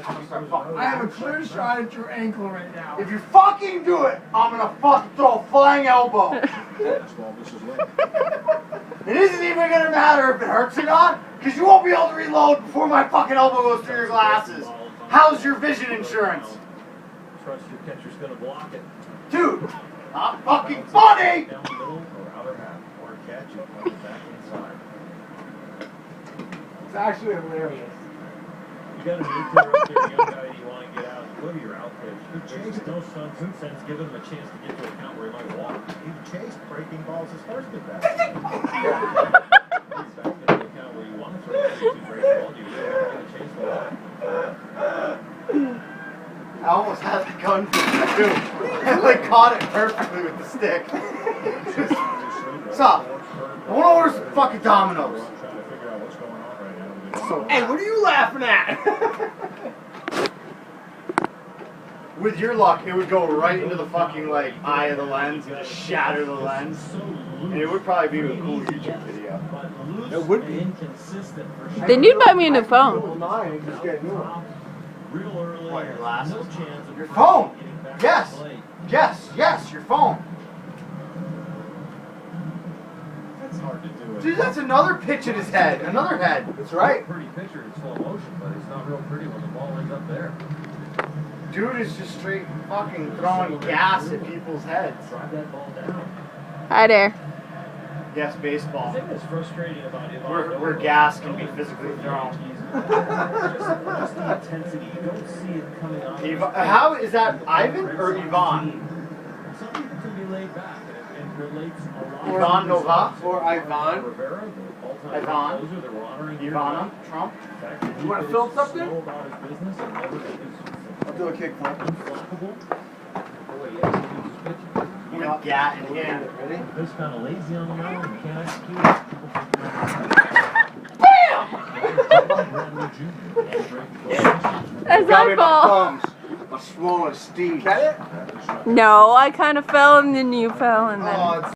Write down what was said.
I have a clear shot at your ankle right now. If you fucking do it, I'm gonna fucking throw a flying elbow. It isn't even gonna matter if it hurts or not, because you won't be able to reload before my fucking elbow goes through your glasses. How's your vision insurance? Trust your catcher's gonna block it. Dude, not fucking funny! Down the middle or outer half, or catch it on the back inside. It's actually hilarious. You got a new player up there, young guy, you want to get out, go to your outfit. There's no sense giving him a chance to get to a count where he might walk. He chased breaking balls his first at bat. He's back to the count where you want to throw a breaking ball, do you really want to chase the ball? I almost had the gun for you too. I like caught it perfectly with the stick. What's up? I want to order some fucking Domino's. Hey, what are you laughing at? With your luck, it would go right into the fucking like eye of the lens and just shatter the lens. And it would probably be a cool YouTube video. It would be. They need to buy me a new phone. Mine, just get a new one. What, your glasses? Your phone! Yes! Yes, yes, your phone. That's hard to do. Dude, that's another pitch at his head. Another head. That's right. Pretty picture in slow motion, but it's not real pretty when the ball ends up there. Dude is just straight fucking throwing gas at people's heads. Drive that ball down. Hi there. Yes, The baseball. thing that's frustrating about it, Where gas can be physically thrown. just the intensity. You don't see it coming on. How is that, Ivan or Ivan? Some people can be laid back, and it relates a lot. Ivan Nova? Or Ivan. Rivera, the all-time Ivan. closer that we're honoring Ivana? Trump? You wanna film something? Slow about his business and never is I'll do a kickflip. unflappable. Boy, he executes his pitches. You know, yeah, in hand. Ready? This kind of lazy on the mound and can't execute. That's my fault. thumbs. My swollen steam. Get it? No, I kind of fell and then you fell and then. Oh, it's